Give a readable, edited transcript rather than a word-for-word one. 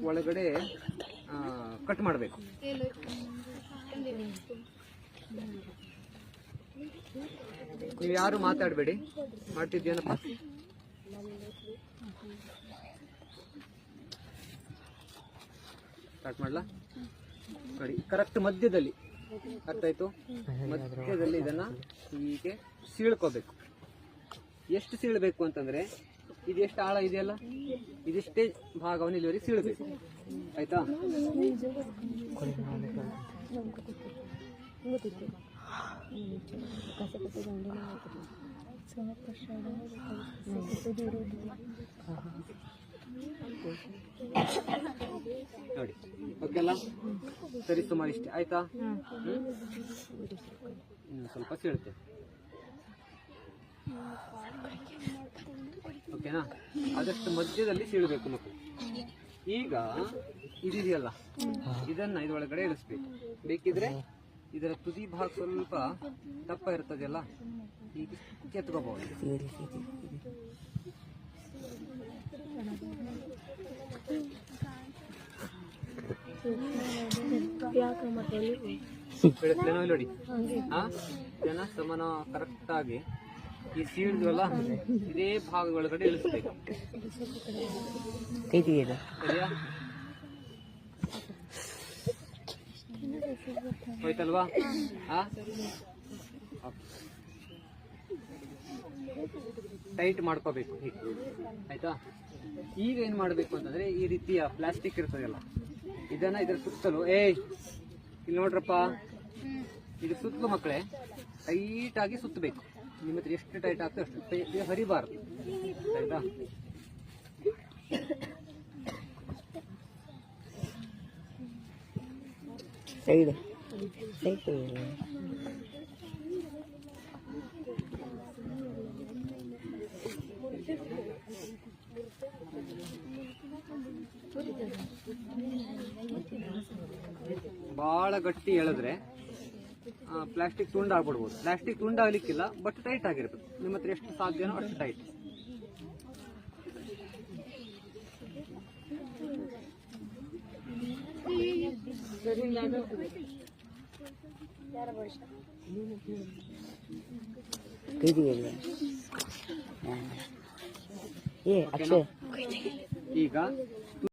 ಒಳಗಡೆ ಕಟ್ ಮಾಡಬೇಕು. ನೀವು ಯಾರು ಮಾತಾಡಬೇಡಿ. ಮಾಡ್ತಿದ್ಯೇನಪ್ಪ? ಸ್ಟಾರ್ಟ್ ಮಾಡ್ಲಾ? ನೋಡಿ, ಕರೆಕ್ಟ್ ಮಧ್ಯದಲ್ಲಿ, ಅರ್ಥ ಆಯ್ತು? ಮಧ್ಯದಲ್ಲಿ ಇದನ್ನ ಹೀಗೆ ಸೀಳ್ಕೋಬೇಕು. ಎಷ್ಟು ಸೀಳಬೇಕು ಅಂತಂದ್ರೆ, ಇದು ಎಷ್ಟು ಆಳ ಇದೆಯಲ್ಲ, ಇದಿಷ್ಟೇ ಭಾಗವನ್ನು ಇಲ್ಲಿವರೆಗೆ ಸೀಳಬೇಕು. ಆಯ್ತಾ? ನೋಡಿ, ಓಕೆ ಅಲ್ಲ? ಸರಿ, ಸುಮಾರು ಇಷ್ಟೇ. ಆಯ್ತಾ? ಇನ್ನು ಸ್ವಲ್ಪ ಸೀಳುತ್ತೆ. ಓಕೆನಾ? ಆದಷ್ಟು ಮಧ್ಯದಲ್ಲಿ ಸೀಳಬೇಕು ಮಕ್ಕಳು. ಈಗ ಇದೆಯಲ್ಲ, ಇದನ್ನ ಇದರೊಳಗಡೆ ಇಳಿಸ್ಬೇಕು. ಬೇಕಿದ್ರೆ ಇದರ ತುದಿ ಭಾಗ ಸ್ವಲ್ಪ ದಪ್ಪ ಇರ್ತದೆಯಲ್ಲ, ಈಗ ಕೆತ್ಕೋಬಹುದು. ನೋಡಿ, ಇದನ್ನ ಸಮಾನ ಕರೆಕ್ಟ್ ಆಗಿ ಈ ಸೀಳ್ದಲ್ಲ, ಇದೇ ಭಾಗ ಒಳಗಡೆ ಇಳಿಸ್ಬೇಕು. ಸರಿಯಾ? ಹೋಯ್ತಲ್ವಾ? ಟೈಟ್ ಮಾಡ್ಕೋಬೇಕು. ಆಯ್ತಾ? ಈಗ ಏನ್ ಮಾಡ್ಬೇಕು ಅಂತಂದ್ರೆ, ಈ ರೀತಿಯ ಪ್ಲಾಸ್ಟಿಕ್ ಇರ್ತದಲ್ಲ, ಇದನ್ನ ಇದ್ರ ಸುತ್ತಲೂ ಇಲ್ಲಿ ನೋಡ್ರಪ್ಪ, ಇದು ಸುತ್ತಲೂ ಮಕ್ಕಳೇ ಟೈಟ್ ಆಗಿ ಸುತ್ತಬೇಕು. ನಿಮ್ಮ ಹತ್ರ ಎಷ್ಟು ಟೈಟ್ ಆಗ್ತದೆ ಅಷ್ಟು ಹರಿಬಾರ್ದು. ಆಯ್ತಾ? ಬಹಳ ಗಟ್ಟಿ ಎಳೆದ್ರೆ ಪ್ಲಾಸ್ಟಿಕ್ ತುಂಡಾಗ್ಬಿಡ್ಬೋದು. ಪ್ಲಾಸ್ಟಿಕ್ ತುಂಡಾಗ್ಲಿಕ್ಕಿಲ್ಲ, ಬಟ್ ಟೈಟ್ ಆಗಿರ್ಬೇಕು. ನಿಮ್ಮ ಹತ್ರ ಎಷ್ಟು ಸಾಧ್ಯನೋ ಅಷ್ಟು ಟೈಟ್. ಈಗ